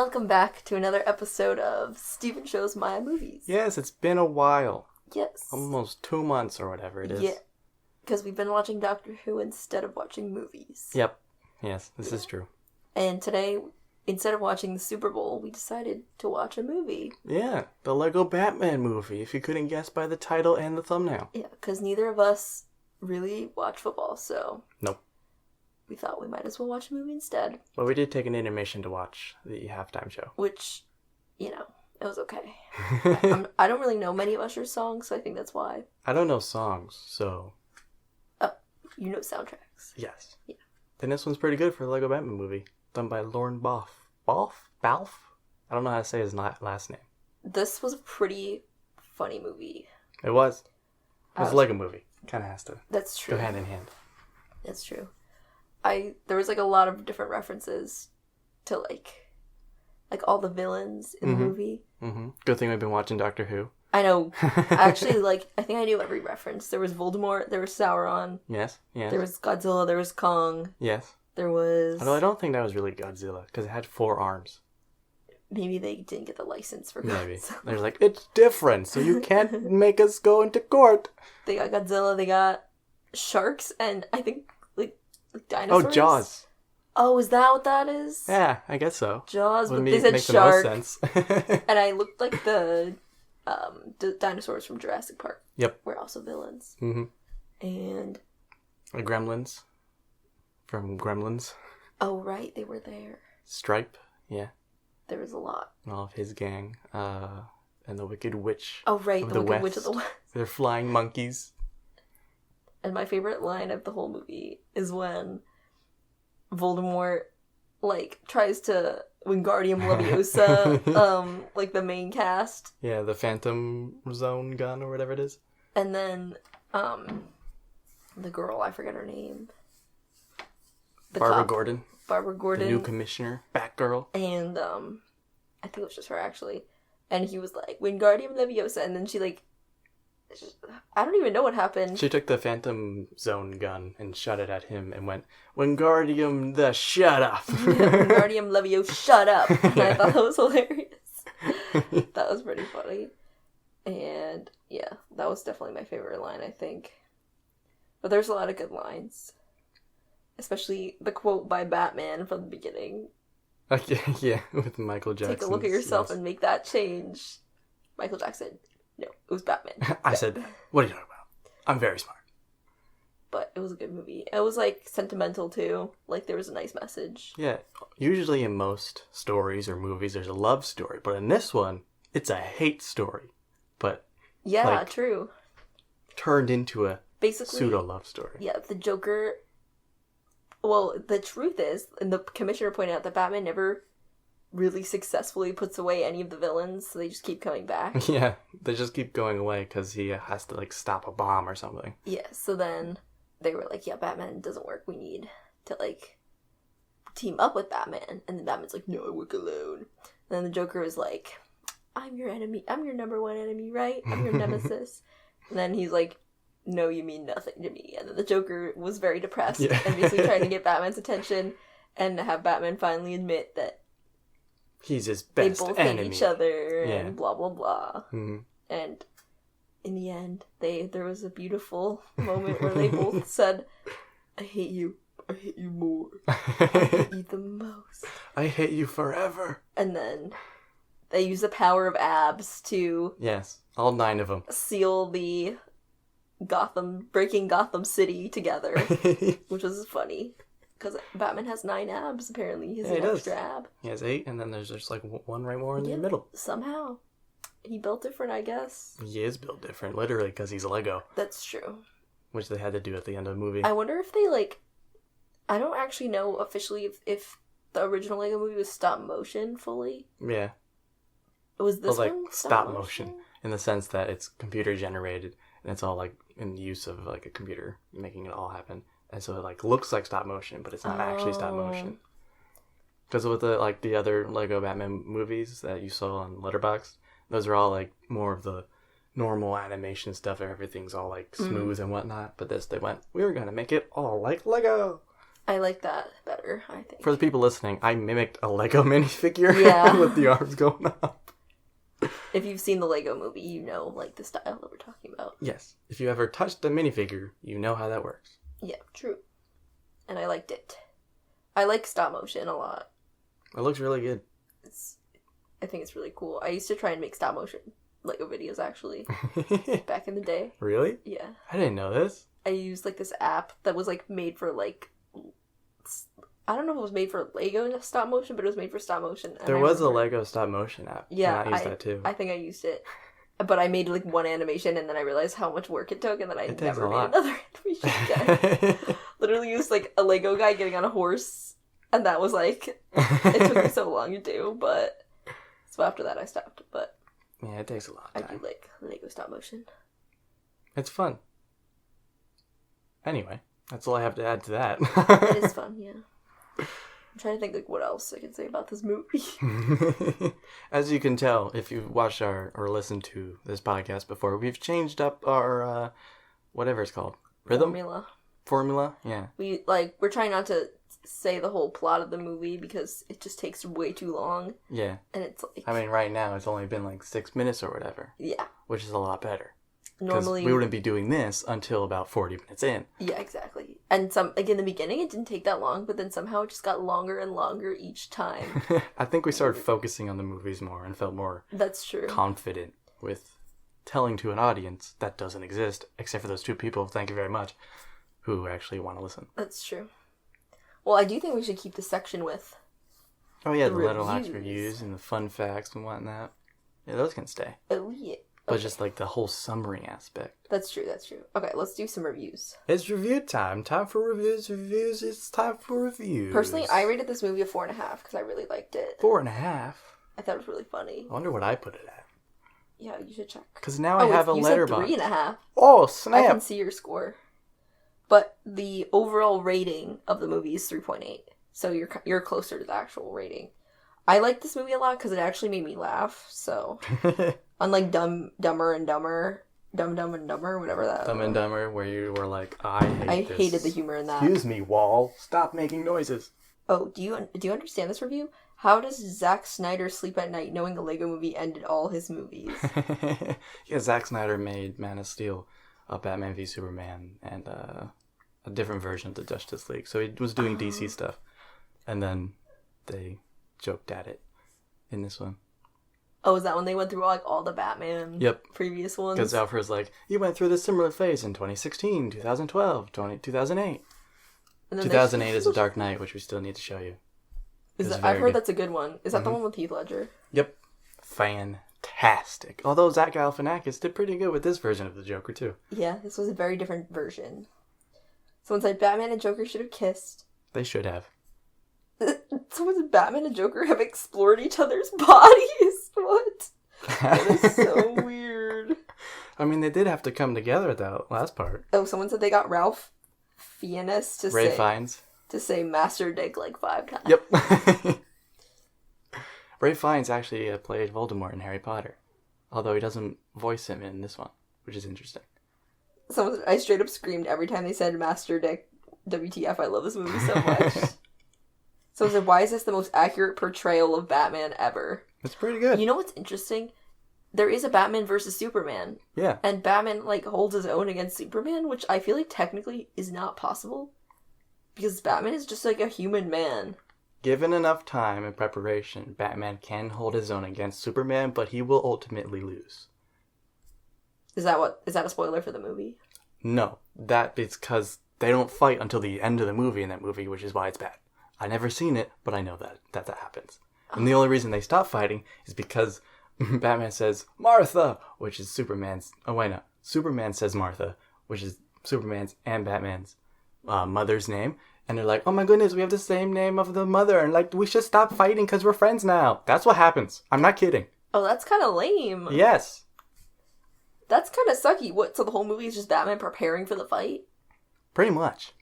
Welcome back to another episode of Steven Shows Myah Movies. Yes, it's been a while. Yes. Almost 2 months or whatever it is. Yeah. Because we've been watching Doctor Who instead of watching movies. Yep. Yes, this is true. And today, instead of watching the Super Bowl, we decided to watch a movie. Yeah, the Lego Batman movie, if you couldn't guess by the title and the thumbnail. Yeah, because neither of us really watch football, so... Nope. We thought we might as well watch a movie instead. But we did take an intermission to watch the halftime show. Which, you know, it was okay. I don't really know many of Usher's songs, so I think that's why. I don't know songs, so... Oh, you know soundtracks. Yes. Yeah. Then this one's pretty good for the Lego Batman movie. Done by Lorne Balfe. Balfe? I don't know how to say his last name. This was a pretty funny movie. It was. It was a Lego movie. Kind of has to That's true. go hand in hand. That's true. There was, a lot of different references to, like all the villains in the movie. Mm-hmm. Good thing we've been watching Doctor Who. I know. Actually, I think I knew every reference. There was Voldemort, there was Sauron. Yes. There was Godzilla, there was Kong. Yes. There was... Although I don't think that was really Godzilla, because it had 4 arms. Maybe they didn't get the license for Maybe. Godzilla. They're like, it's different, so you can't make us go into court. They got Godzilla, they got sharks, and I think, like dinosaurs. Oh, Jaws. Oh, is that what that is? Yeah, I guess so. Jaws, but Would they said make shark. the most sense. And I looked like the dinosaurs from Jurassic Park. Yep. Were also villains. Mm-hmm. And... The Gremlins. From Gremlins. Oh, right, they were there. Stripe, yeah. There was a lot. All of his gang. And the Wicked Witch. Oh, right, the Wicked West. Witch of the West. They're flying monkeys. And my favorite line of the whole movie is when Voldemort, tries to Wingardium Leviosa, the main cast. Yeah, the Phantom Zone gun or whatever it is. And then, the girl, I forget her name. Barbara Gordon. Barbara Gordon. The new commissioner. Batgirl. And, I think it was just her, actually. And he was like, Wingardium Leviosa, and then she, I don't even know what happened. She took the Phantom Zone gun and shot it at him and went, Wingardium the shut up. Wingardium Leviosa, shut up. And I thought that was hilarious. That was pretty funny. And, yeah, that was definitely my favorite line, I think. But there's a lot of good lines. Especially the quote by Batman from the beginning. Yeah, with Michael Jackson. Take a look at yourself and make that change. Michael Jackson. No, it was Batman. I said, what are you talking about? I'm very smart. But it was a good movie. It was, sentimental, too. There was a nice message. Yeah, usually in most stories or movies, there's a love story. But in this one, it's a hate story. But, yeah, true. Turned into a basically pseudo-love story. Yeah, the Joker... Well, the truth is, and the commissioner pointed out that Batman never really successfully puts away any of the villains, so they just keep coming back. Yeah, they just keep going away because he has to, stop a bomb or something. Yeah, so then they were like, yeah, Batman doesn't work, we need to, team up with Batman. And then Batman's like, no, I work alone. And then the Joker is like, I'm your enemy, I'm your number one enemy, right? I'm your nemesis. And then he's like, no, you mean nothing to me. And then the Joker was very depressed and basically trying to get Batman's attention and to have Batman finally admit that he's his best they both enemy. hate each other and blah, blah, blah. Mm-hmm. And in the end, there was a beautiful moment where they both said, I hate you more. I hate you the most. I hate you forever. And then they use the power of abs to... Yes, all 9 of them. Seal the... breaking Gotham City together, which was funny, because Batman has 9 abs, apparently. He's an extra ab. He has 8, and then there's just, 1 right more in the middle. Somehow. He built different, I guess. He is built different, literally, because he's Lego. That's true. Which they had to do at the end of the movie. I wonder if they, I don't actually know officially if the original Lego movie was stop motion fully. Yeah. Was this one stop motion? In the sense that it's computer generated, and it's all, in the use of, a computer making it all happen. And so it, looks like stop motion, but it's not actually stop motion. Because with the other Lego Batman movies that you saw on Letterboxd, those are all, more of the normal animation stuff. Everything's all, smooth and whatnot. But this, they went, we were going to make it all like Lego. I like that better, I think. For the people listening, I mimicked a Lego minifigure with the arms going up. If you've seen the Lego movie, you know, like, the style that we're talking about. Yes. If you ever touched a minifigure, you know how that works. Yeah, true. And I liked it. I like stop motion a lot. It looks really good. I think it's really cool. I used to try and make stop motion Lego videos, actually, back in the day. Really? Yeah. I didn't know this. I used, like, this app that was, like, made for, like, I don't know if it was made for Lego stop motion, but it was made for stop motion. There was a Lego stop motion app. Yeah, and I used that too. I think I used it. But I made, like, one animation, and then I realized how much work it took, and then I never made another animation again. Literally used, like, a Lego guy getting on a horse, and that was, like, it took me so long to do, but... So after that, I stopped, but... Yeah, it takes a lot of time. I do like Lego stop motion. It's fun. Anyway, that's all I have to add to that. It is fun, yeah. I'm trying to think, like, what else I can say about this movie. As you can tell, if you've watched or listened to this podcast before, we've changed up our, whatever it's called. Rhythm? Formula, yeah. We're trying not to say the whole plot of the movie because it just takes way too long. Yeah. And it's like... I mean, right now, it's only been, like, 6 minutes or whatever. Yeah. Which is a lot better. Normally... we wouldn't be doing this until about 40 minutes in. Yeah, exactly. And in the beginning, it didn't take that long, but then somehow it just got longer and longer each time. I think we started focusing on the movies more and felt more... That's true. ...confident with telling to an audience that doesn't exist, except for those 2 people, thank you very much, who actually want to listen. That's true. Well, I do think we should keep the section with... Oh yeah, the Little Hacks reviews and the fun facts and whatnot. Yeah, those can stay. Oh yeah. But just like the whole summary aspect. That's true. Okay, let's do some reviews. It's review time. Time for reviews. It's time for reviews. Personally, I rated this movie a 4.5 because I really liked it. 4.5? I thought it was really funny. I wonder what I put it at. Yeah, you should check. Because now I have a letterbox. You said 3.5. Oh, snap. I can see your score. But the overall rating of the movie is 3.8. So you're closer to the actual rating. I like this movie a lot because it actually made me laugh. So, unlike Dumb and Dumber, whatever that. Dumb and Dumber, where you were like, I hated the humor in that. Excuse me, Wall. Stop making noises. Oh, do you understand this review? How does Zack Snyder sleep at night knowing the Lego Movie ended all his movies? Yeah, Zack Snyder made Man of Steel, Batman v Superman, and a different version of the Justice League. So he was doing DC stuff, and then they joked at it in this one. Oh, is that when they went through all the Batman previous ones? Because Alfred's like, you went through this similar phase in 2016, 2012, 2008. 2008 is a Dark Knight, which we still need to show you. I've heard that's a good one. Is that the one with Heath Ledger? Yep. Fantastic. Although Zach Galifianakis did pretty good with this version of the Joker, too. Yeah, this was a very different version. Someone said Batman and Joker should have kissed. They should have. Someone said Batman and Joker have explored each other's bodies. What? That is so weird. I mean, they did have to come together at that last part. Oh, someone said they got Ralph Fiennes to Ray Fiennes. To say Master Dick like 5 times. Yep. Ray Fiennes actually played Voldemort in Harry Potter. Although he doesn't voice him in this one, which is interesting. I straight up screamed every time they said Master Dick. WTF, I love this movie so much. Someone said, why is this the most accurate portrayal of Batman ever? It's pretty good. You know what's interesting? There is a Batman versus Superman. Yeah. And Batman, holds his own against Superman, which I feel like technically is not possible. Because Batman is just a human man. Given enough time and preparation, Batman can hold his own against Superman, but he will ultimately lose. Is that a spoiler for the movie? No. That is because they don't fight until the end of the movie in that movie, which is why it's bad. I've never seen it, but I know that happens. And the only reason they stop fighting is because Batman says, Martha, which is Superman's... Oh, wait, no. Superman says Martha, which is Superman's and Batman's mother's name. And they're like, oh my goodness, we have the same name of the mother. And we should stop fighting because we're friends now. That's what happens. I'm not kidding. Oh, that's kind of lame. Yes. That's kind of sucky. What, so the whole movie is just Batman preparing for the fight? Pretty much.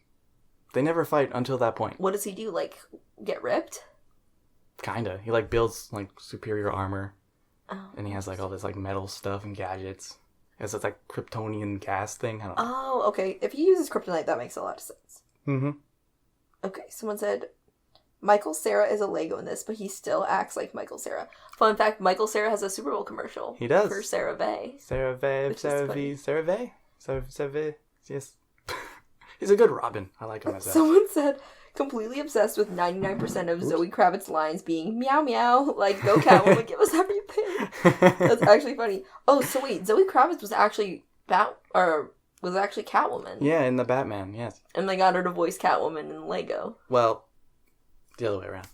They never fight until that point. What does he do? Get ripped? Kinda. He builds superior armor. Oh. And he has all this metal stuff and gadgets. He has this Kryptonian gas thing. I don't know. Oh, okay. If he uses kryptonite, that makes a lot of sense. Mm-hmm. Okay, someone said, Michael Cera is a Lego in this, but he still acts like Michael Cera. Fun fact, Michael Cera has a Super Bowl commercial. He does. For CeraVe. CeraVe. Yes. He's a good Robin. I like him as that. Someone said, completely obsessed with 99% of Zoe Kravitz's lines being meow meow, like, go Catwoman, give us everything. That's actually funny. Oh, so wait, Zoe Kravitz was actually Catwoman. Yeah, in the Batman, yes. And they got her to voice Catwoman in Lego. Well, the other way around.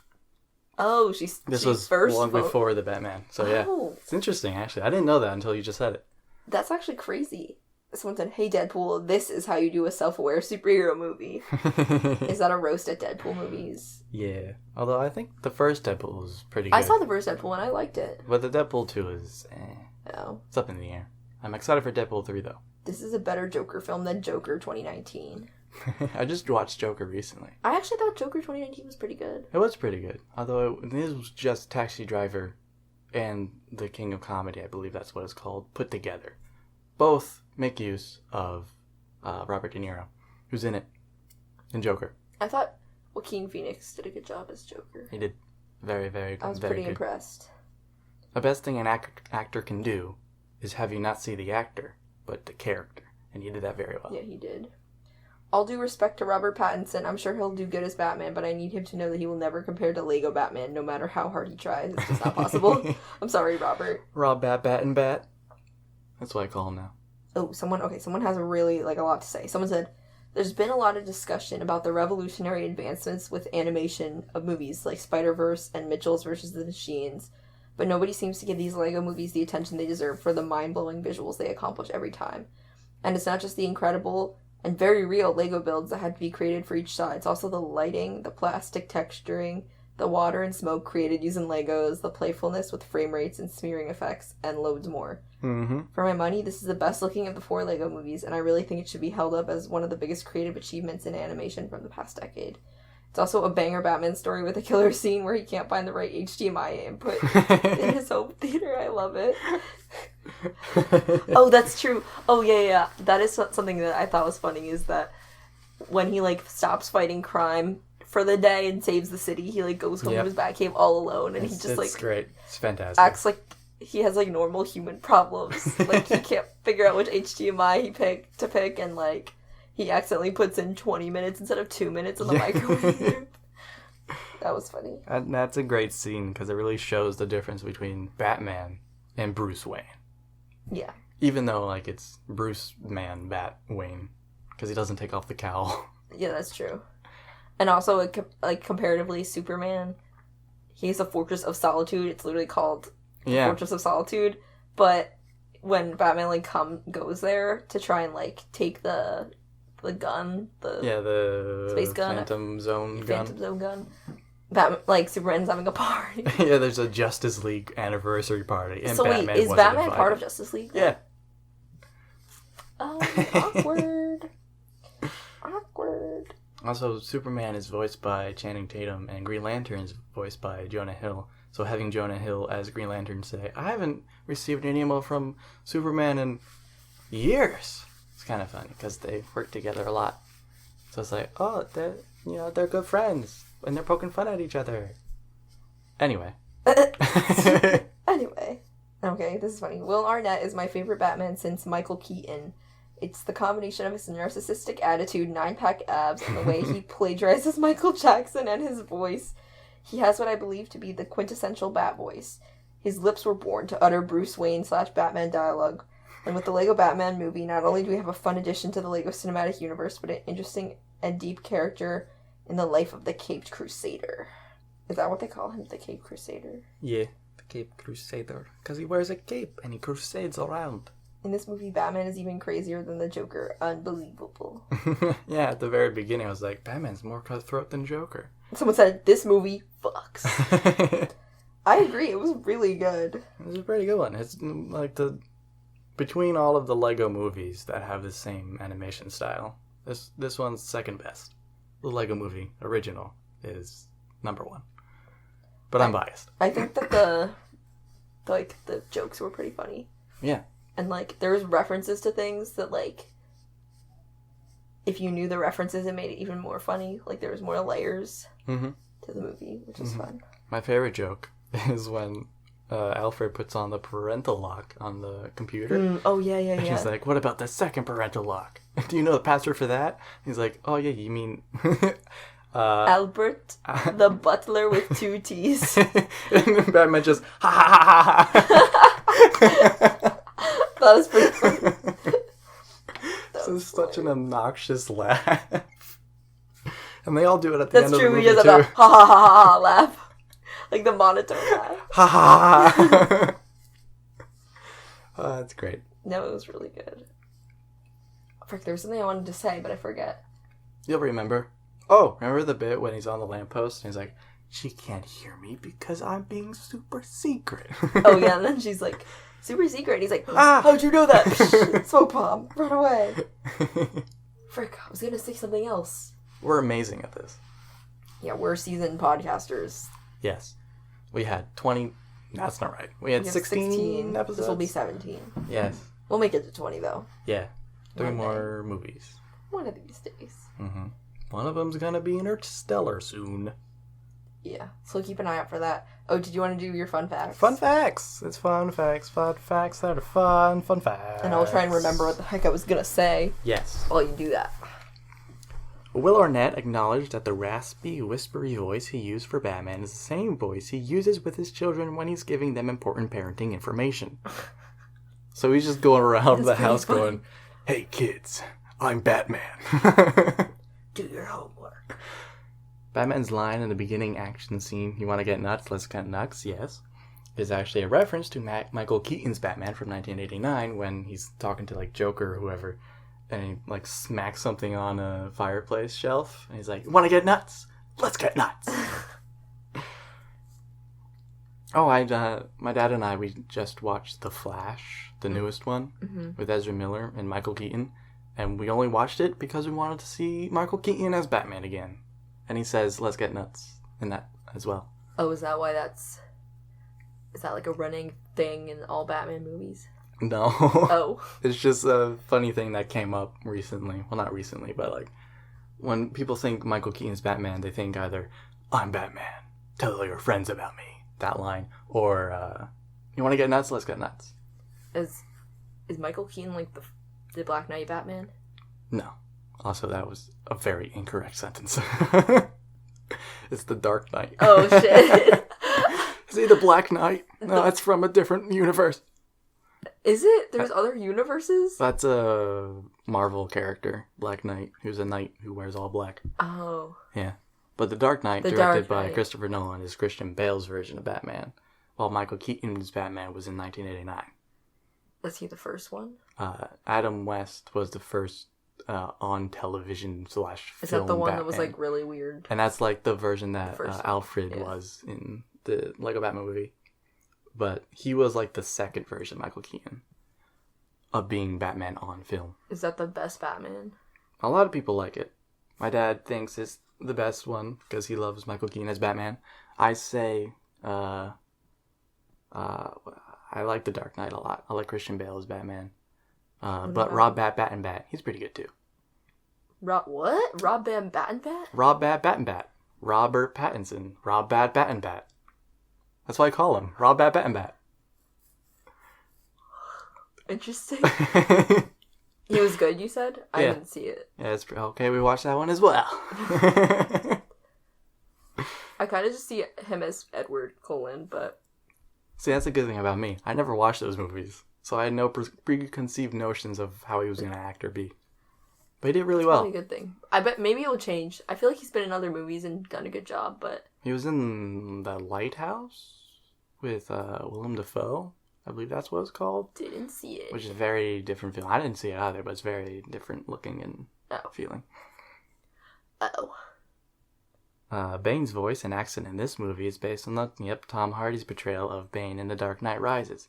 Oh, This was first long before the Batman. So yeah, it's interesting actually. I didn't know that until you just said it. That's actually crazy. Someone said, "Hey Deadpool, this is how you do a self-aware superhero movie." Is that a roast at Deadpool movies? Yeah. Although I think the first Deadpool was pretty good. I saw the first Deadpool and I liked it. But the Deadpool 2 is Oh. It's up in the air. I'm excited for Deadpool 3 though. This is a better Joker film than Joker 2019. I just watched Joker recently. I actually thought Joker 2019 was pretty good. It was pretty good. Although this was just Taxi Driver and The King of Comedy, I believe that's what it's called, put together. Both make use of Robert De Niro, who's in it, in Joker. I thought Joaquin Phoenix did a good job as Joker. He did very, very good. I was pretty impressed. The best thing an actor can do is have you not see the actor, but the character. And he did that very well. Yeah, he did. All due respect to Robert Pattinson, I'm sure he'll do good as Batman, but I need him to know that he will never compare to Lego Batman, no matter how hard he tries. It's just not possible. I'm sorry, Robert. Rob Bat and Bat. That's what I call him now. Oh, someone has a really, a lot to say. Someone said, there's been a lot of discussion about the revolutionary advancements with animation of movies like Spider-Verse and Mitchell's vs. the Machines, but nobody seems to give these Lego movies the attention they deserve for the mind-blowing visuals they accomplish every time. And it's not just the incredible and very real Lego builds that had to be created for each side. It's also the lighting, the plastic texturing, the water and smoke created using Legos, the playfulness with frame rates and smearing effects, and loads more. Mm-hmm. For my money, this is the best looking of the 4 Lego movies, and I really think it should be held up as one of the biggest creative achievements in animation from the past decade. It's also a banger Batman story with a killer scene where he can't find the right HDMI input in his home theater. I love it. Oh, that's true. Oh, yeah. That is something that I thought was funny, is that when he, stops fighting crime for the day and saves the city, he, goes home to his Batcave all alone, and he just, It's great. It's fantastic. Acts like he has, normal human problems. He can't figure out which HDMI to pick, and, he accidentally puts in 20 minutes instead of 2 minutes in the microwave. That was funny. And that's a great scene, because it really shows the difference between Batman and Bruce Wayne. Yeah. Even though, it's Bruce Man Bat Wayne, because he doesn't take off the cowl. Yeah, that's true. And also, comparatively, Superman, he has a Fortress of Solitude. It's literally called Fortress of Solitude. But when Batman, goes there to try and, take the gun, the space gun, Phantom Zone gun. Batman, Superman's having a party. Yeah, there's a Justice League anniversary party, and so Batman wait, is Batman part of Justice League? Yeah. Oh, awkward. Awkward. Also, Superman is voiced by Channing Tatum, and Green Lantern is voiced by Jonah Hill. So having Jonah Hill as Green Lantern say, I haven't received an email from Superman in years. It's kind of funny, because they work together a lot. So it's like, oh, they're good friends, and they're poking fun at each other. Anyway. Anyway. Okay, this is funny. Will Arnett is my favorite Batman since Michael Keaton. It's the combination of his narcissistic attitude, 9-pack abs, and the way he plagiarizes Michael Jackson and his voice. He has what I believe to be the quintessential Bat voice. His lips were born to utter Bruce Wayne/Batman dialogue. And with the Lego Batman movie, not only do we have a fun addition to the Lego cinematic universe, but an interesting and deep character in the life of the Caped Crusader. Is that what they call him, the Caped Crusader? Yeah, the Caped Crusader. Because he wears a cape and he crusades around. In this movie, Batman is even crazier than the Joker. Unbelievable. Yeah, at the very beginning, I was like, Batman's more cutthroat than Joker. Someone said, this movie fucks. I agree, it was really good. It was a pretty good one. It's between all of the Lego movies that have the same animation style, this one's second best. The Lego movie original is number 1. But I'm biased. I think that the jokes were pretty funny. Yeah. And, there's references to things that, if you knew the references, it made it even more funny. Like, there was more layers Mm-hmm. to the movie, which was fun. My favorite joke is when Alfred puts on the parental lock on the computer. Oh, yeah. And he's like, what about the second parental lock? Do you know the password for that? He's like, oh, yeah, you mean... Albert, the butler with 2 T's. And then Batman just, ha ha ha ha. That was pretty funny. This is such an obnoxious laugh. And they all do it at the end of the movie, That's true, he has a ha ha ha ha laugh. Like the monitor laugh. Ha ha ha. Oh, that's great. No, it was really good. Frick, there was something I wanted to say, but I forget. You'll remember. Oh, remember the bit when he's on the lamppost and he's like, she can't hear me because I'm being super secret. Oh, yeah, and then she's like, super secret. And he's like, how'd you know that? Smoke bomb, run away. Frick, I was going to say something else. We're amazing at this. Yeah, we're seasoned podcasters. Yes. We had 20... That's not right. We had 16 episodes. This will be 17. Yes. We'll make it to 20, though. Yeah. 3 One more movies. One of these days. Mm-hmm. One of them's gonna be Interstellar soon. Yeah, so keep an eye out for that. Oh, did you want to do your fun facts? Fun facts! It's fun facts. Fun facts that are fun. Fun facts. And I'll try and remember what the heck I was gonna say. Yes. While you do that. Will Arnett acknowledged that the raspy, whispery voice he used for Batman is the same voice he uses with his children when he's giving them important parenting information. So he's just going around the house going, hey kids, I'm Batman. Do your homework. Batman's line in the beginning action scene, you want to get nuts, let's get nuts, yes, is actually a reference to Michael Keaton's Batman from 1989 when he's talking to, like, Joker or whoever, and he, like, smacks something on a fireplace shelf, and he's like, you want to get nuts? Let's get nuts! Oh, my dad and I, we just watched The Flash, the newest one, with Ezra Miller and Michael Keaton, and we only watched it because we wanted to see Michael Keaton as Batman again. And he says, let's get nuts in that as well. Oh, is that why is that like a running thing in all Batman movies? No. Oh. It's just a funny thing that came up recently. Well, not recently, but like, when people think Michael Keaton's Batman, they think either, I'm Batman, tell all your friends about me, that line, or, you want to get nuts? Let's get nuts. Is Michael Keaton like the Black Knight Batman? No. Also, that was a very incorrect sentence. It's the Dark Knight. Oh, shit. Is he the Black Knight? No, that's from a different universe. Is it? There's other universes? That's a Marvel character, Black Knight, who's a knight who wears all black. Oh. Yeah. But the Dark Knight, directed by Christopher Nolan, is Christian Bale's version of Batman, while Michael Keaton's Batman was in 1989. Was he the first one? Adam West was the first on television / film Is that the one Batman. that was like really weird? And that's like the version that Alfred yeah. was in the Lego Batman movie. But he was like the second version, Michael Keaton, of being Batman on film. Is that the best Batman? A lot of people like it. My dad thinks it's the best one because he loves Michael Keaton as Batman. I say, I like The Dark Knight a lot. I like Christian Bale as Batman. But Rob Bat, he's pretty good too. What? Rob Bat? Rob Bat. Robert Pattinson. Rob Bat. That's why I call him. Rob Bat. Interesting. He was good, you said? I didn't see it. Yeah, it's okay. We watched that one as well. I kind of just see him as Edward Cullen, but... See, that's a good thing about me. I never watched those movies, so I had no preconceived notions of how he was going to act or be. But he did really well. That's a good thing. I bet maybe it'll change. I feel like he's been in other movies and done a good job, but... He was in The Lighthouse with Willem Dafoe. I believe that's what it's called. Didn't see it. Which is a very different film. I didn't see it either, but it's very different looking and feeling. Uh-oh. Bane's voice and accent in this movie is based on Tom Hardy's portrayal of Bane in The Dark Knight Rises,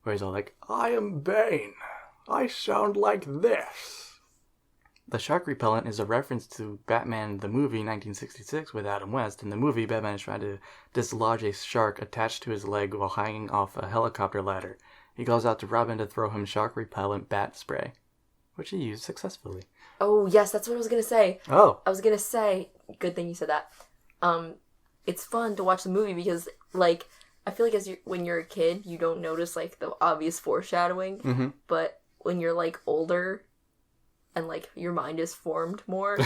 where he's all like, I am Bane. I sound like this. The shark repellent is a reference to Batman the movie 1966 with Adam West. In the movie, Batman is trying to dislodge a shark attached to his leg while hanging off a helicopter ladder. He goes out to Robin to throw him shark repellent bat spray. which he used successfully. Oh, yes, that's what I was going to say. Oh. I was going to say, good thing you said that. It's fun to watch the movie because, like, I feel like when you're a kid, you don't notice, like, the obvious foreshadowing. Mm-hmm. But when you're, like, older and, like, your mind is formed more.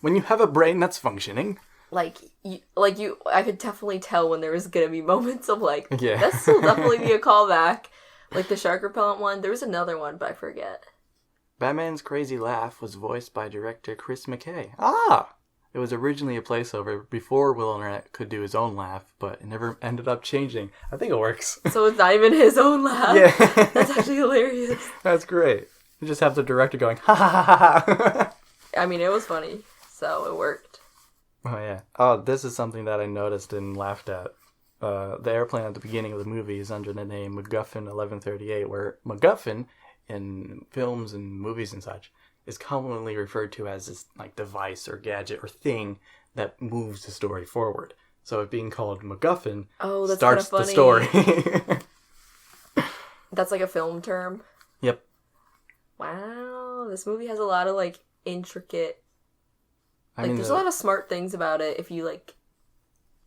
When you have a brain that's functioning. I could definitely tell when there was going to be moments of, like, Yeah. This will definitely be a callback. Like, the shark repellent one. There was another one, but I forget. Batman's crazy laugh was voiced by director Chris McKay. Ah! It was originally a placeholder before Will Arnett could do his own laugh, but it never ended up changing. I think it works. So it's not even his own laugh? Yeah. That's actually hilarious. That's great. You just have the director going, ha ha ha ha ha. I mean, it was funny, so it worked. Oh, yeah. Oh, this is something that I noticed and laughed at. The airplane at the beginning of the movie is under the name MacGuffin 1138, where MacGuffin, in films and movies and such, is commonly referred to as this like device or gadget or thing that moves the story forward. So it being called MacGuffin starts the story. That's like a film term? Yep. Wow, this movie has a lot of like intricate... there's a lot of smart things about it if you like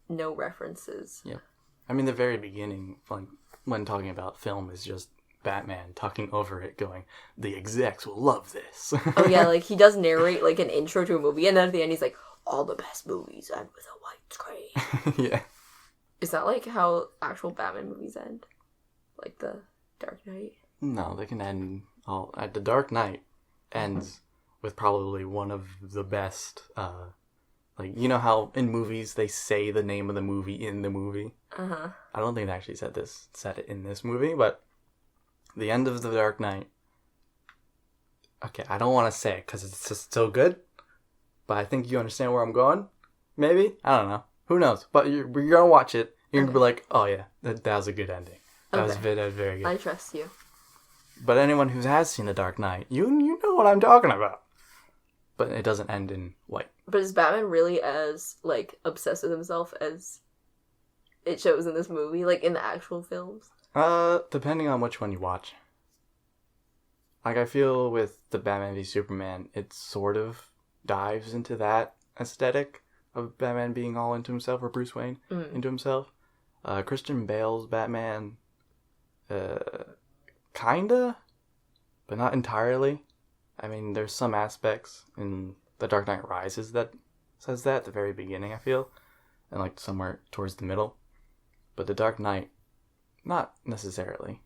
know references. Yep. I mean, the very beginning, like when talking about film, is just Batman talking over it going, the execs will love this. Oh yeah, like he does narrate like an intro to a movie and then at the end he's like, all the best movies end with a white screen. Yeah. Is that like how actual Batman movies end? Like the Dark Knight? No, they can end the Dark Knight ends with probably one of the best, like, you know how in movies they say the name of the movie in the movie? Uh-huh. I don't think they actually said it in this movie, but the end of The Dark Knight. Okay, I don't want to say it because it's just so good, but I think you understand where I'm going. Maybe? I don't know. Who knows? But you're going to watch it. You're going to be like, oh yeah, that was a good ending. That was very good. I trust you. But anyone who has seen The Dark Knight, you know what I'm talking about. But it doesn't end in white. But is Batman really as, like, obsessed with himself as it shows in this movie? Like, in the actual films? Depending on which one you watch. Like, I feel with the Batman v Superman, it sort of dives into that aesthetic of Batman being all into himself, or Bruce Wayne into himself. Christian Bale's Batman, kinda, but not entirely. I mean, there's some aspects in The Dark Knight Rises that says that at the very beginning, I feel, and like somewhere towards the middle. But The Dark Knight, not necessarily.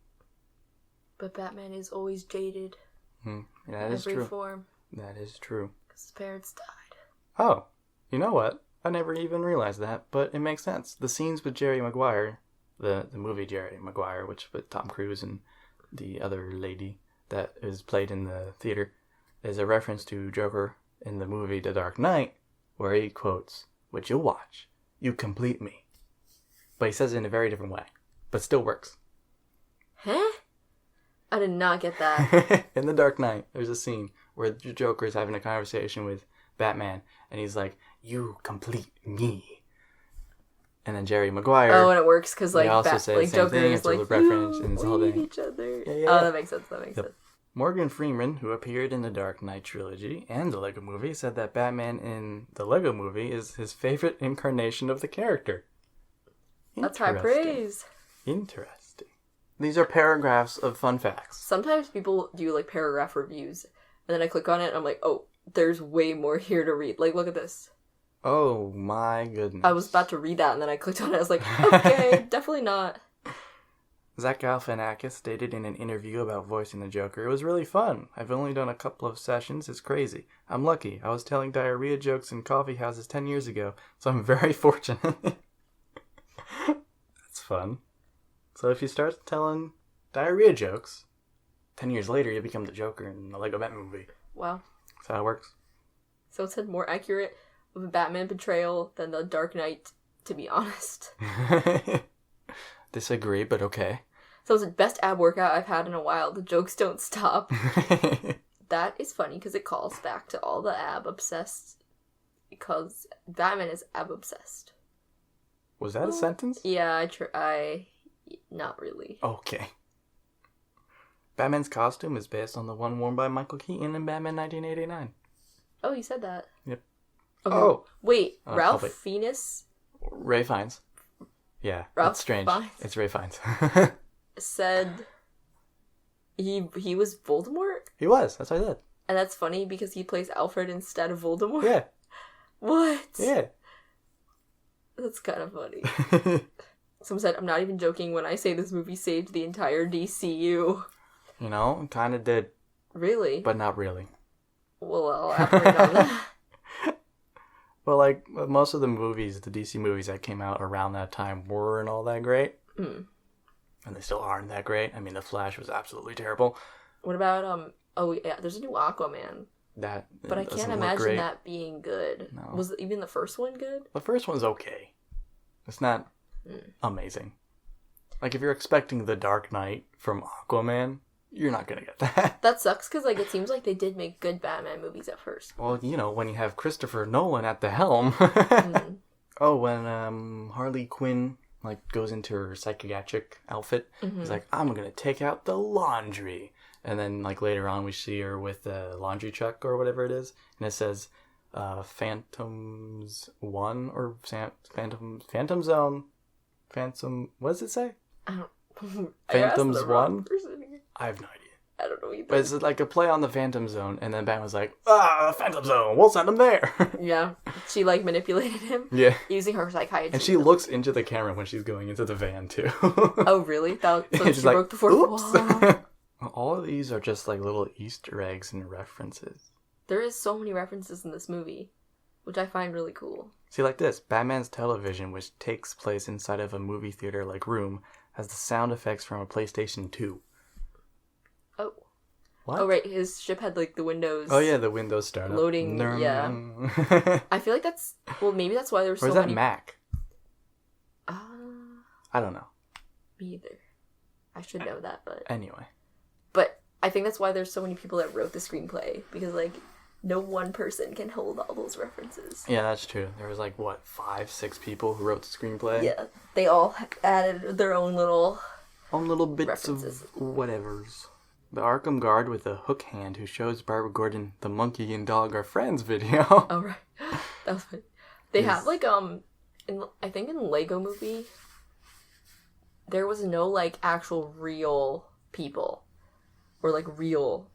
But Batman is always jaded. Yeah, that is true. Every form. That is true. Because his parents died. Oh, you know what? I never even realized that, but it makes sense. The scenes with Jerry Maguire, the movie Jerry Maguire, which with Tom Cruise and the other lady that is played in the theater, is a reference to Joker in the movie The Dark Knight, where he quotes, "Which you'll watch, you complete me." But he says it in a very different way, but still works. Huh? I did not get that. In The Dark Knight, there's a scene where the Joker is having a conversation with Batman, and he's like, "You complete me." And then Jerry Maguire. Oh, and it works because like, also say the same Joker thing, is it's a like, reference, and it's the whole thing. each other. Yeah. Oh, that makes sense. Sense. Morgan Freeman, who appeared in the Dark Knight trilogy and the Lego movie, said that Batman in the Lego movie is his favorite incarnation of the character. That's high praise. Interesting. These are paragraphs of fun facts. Sometimes people do like paragraph reviews, and then I click on it and I'm like, oh, there's way more here to read. Like, look at this. Oh my goodness. I was about to read that and then I clicked on it. I was like, okay, definitely not. Zach Galifianakis stated in an interview about voicing the Joker, "It was really fun. I've only done a couple of sessions. It's crazy. I'm lucky. I was telling diarrhea jokes in coffee houses 10 years ago, so I'm very fortunate." That's fun. So if you start telling diarrhea jokes, 10 years later you become the Joker in the Lego Batman movie. Wow. That's how it works. So it's more accurate of a Batman portrayal than the Dark Knight, to be honest. Disagree, but okay. So it's the best ab workout I've had in a while. The jokes don't stop. That is funny because it calls back to all the ab obsessed. Because Batman is ab obsessed. Was that a sentence? Yeah, I not really. Okay. Batman's costume is based on the one worn by Michael Keaton in Batman 1989. Oh, you said that. Yep. Okay. Oh. Wait, Ralph wait. Fiennes Ray Fiennes. Yeah, Ralph that's strange. Fiennes? It's Ray Fiennes. said he was Voldemort? He was. That's what I said. And that's funny because he plays Alfred instead of Voldemort? Yeah. What? Yeah. That's kind of funny. Someone said, I'm not even joking when I say this movie saved the entire DCU. You know, it kind of did. Really? But not really. Well, I'll elaborate on that. Well, like, most of the movies, the DC movies that came out around that time weren't all that great. Mm. And they still aren't that great. I mean, The Flash was absolutely terrible. What about, oh yeah, there's a new Aquaman. But I can't imagine that being good. No. Was even the first one good? The first one's okay. It's not amazing. Like, if you're expecting The Dark Knight from Aquaman, you're not gonna get that. That sucks, because, like, it seems like they did make good Batman movies at first. Well, you know, when you have Christopher Nolan at the helm. Oh, when Harley Quinn, like, goes into her psychiatric outfit, he's like, I'm gonna take out the laundry. And then, like, later on we see her with the laundry truck or whatever it is, and it says, Phantoms 1 or Phantom Zone. What does it say? I don't Phantoms 1? Here. I have no idea. I don't know either. But it's like a play on the Phantom Zone, and then Batman's like, Phantom Zone, we'll send him there. Yeah. She, like, manipulated him. Yeah. Using her psychiatry. And she looks into the camera when she's going into the van, too. Oh, really? So she like, broke the fourth wall. All of these are just like little Easter eggs and references. There is so many references in this movie, which I find really cool. See, like this, Batman's television, which takes place inside of a movie theater-like room, has the sound effects from a PlayStation 2. Oh. What? Oh, right, his ship had, like, the windows... Oh, yeah, the Windows startup. Loading, yeah. I feel like that's... Well, maybe that's why there's so many... Or is that Mac? I don't know. Me either. I should know that, but... Anyway. But I think that's why there's so many people that wrote the screenplay, because, like, no one person can hold all those references. Yeah, that's true. There was, like, what, 5, 6 people who wrote the screenplay? Yeah, they all added their own little... bits references. Of whatevers. The Arkham Guard with a hook hand who shows Barbara Gordon the monkey and dog are friends video. Oh, right. That was funny. They have, like, I think in the Lego movie, there was no, like, actual real people. Or, like, real,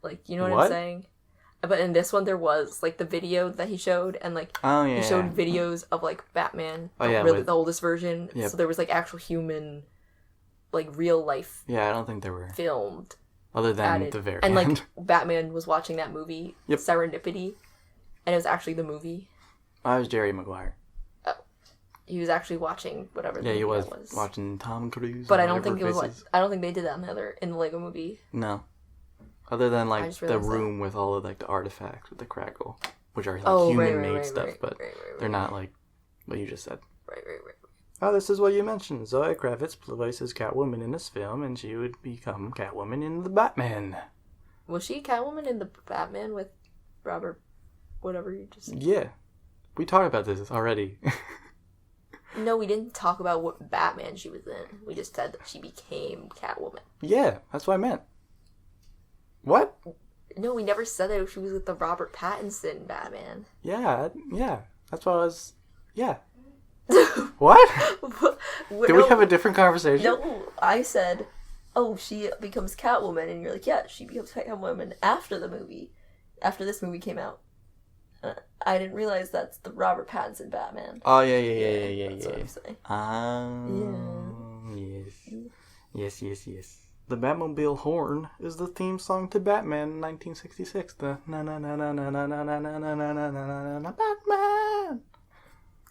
like, you know what I'm saying? But in this one, there was, like, the video that he showed, and, like, he showed videos of, like, Batman, the oldest version. Yep. So there was, like, actual human, like, real life. Yeah, I don't think there were filmed. Other than the very and, end. like, Batman was watching that movie, Serendipity, and it was actually the movie. Oh, it was Jerry Maguire. He was actually watching whatever. Yeah, he was watching Tom Cruise. But I don't think it was like, I don't think they did that in the Lego movie. No, other than like the room with all of like the artifacts with the Craggle, which are like human-made stuff, but they're not like what you just said. Right. Oh, this is what you mentioned. Zoe Kravitz voices Catwoman in this film, and she would become Catwoman in the Batman. Was she Catwoman in the Batman with Robert? Whatever you just said? Yeah, we talked about this already. No, we didn't talk about what Batman she was in. We just said that she became Catwoman. Yeah, that's what I meant. What? No, we never said that she was with the Robert Pattinson Batman. Yeah, that's what I was... Yeah. What? Did we have a different conversation? No, I said, oh, she becomes Catwoman, and you're like, yeah, she becomes Catwoman after the movie. After this movie came out. I didn't realize that's the Robert Pattinson Batman. Oh, yeah. That's what I'm saying. Yes. The Batmobile horn is the theme song to Batman in 1966. The na-na-na-na-na-na-na-na-na-na-na-na-na Batman.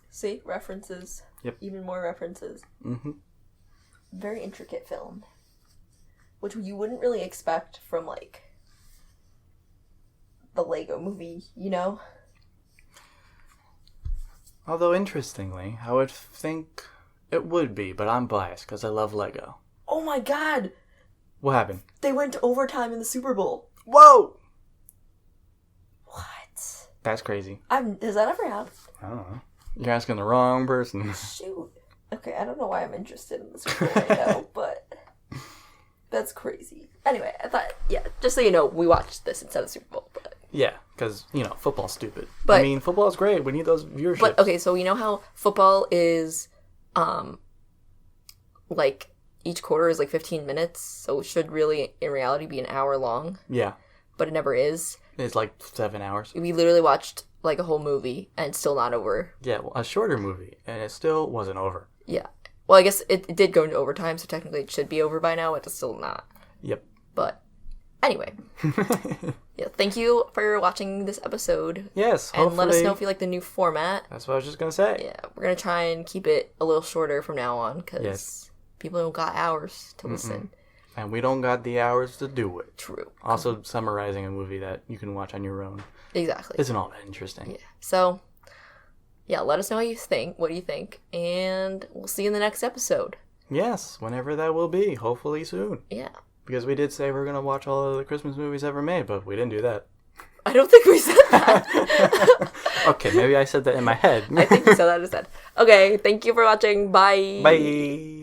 See? References. Yep. Even more references. Mm-hmm. Very intricate film. Which you wouldn't really expect from, like, the Lego movie, you know? Although, interestingly, I would think it would be, but I'm biased because I love Lego. Oh my god! What happened? They went to overtime in the Super Bowl. Whoa! What? That's crazy. Has that ever happened? I don't know. You're asking the wrong person. Shoot. Okay, I don't know why I'm interested in the Super Bowl right now, but... That's crazy. Anyway, I thought, just so you know, we watched this instead of Super Bowl. But... Yeah, because, football's stupid. But, football's great. We need those viewerships. But, okay, so you know how football is, each quarter is 15 minutes, so it should really, in reality, be an hour long. Yeah. But it never is. It's 7 hours. We literally watched, a whole movie, and it's still not over. Yeah, well, a shorter movie, and it still wasn't over. Yeah. Well, I guess it did go into overtime, so technically it should be over by now, but it's still not. Yep. But, anyway. Yeah, thank you for watching this episode. Yes, and let us know if you like the new format. That's what I was just going to say. Yeah, we're going to try and keep it a little shorter from now on, because people don't got hours to listen. And we don't got the hours to do it. True. Also, summarizing a movie that you can watch on your own. Exactly. Isn't all that interesting. Yeah. So, let us know what you think, and we'll see you in the next episode. Yes, whenever that will be. Hopefully soon. Yeah. Because we did say we're going to watch all of the Christmas movies ever made, but we didn't do that. I don't think we said that. Okay, maybe I said that in my head. I think you said that instead. Okay, thank you for watching. Bye. Bye.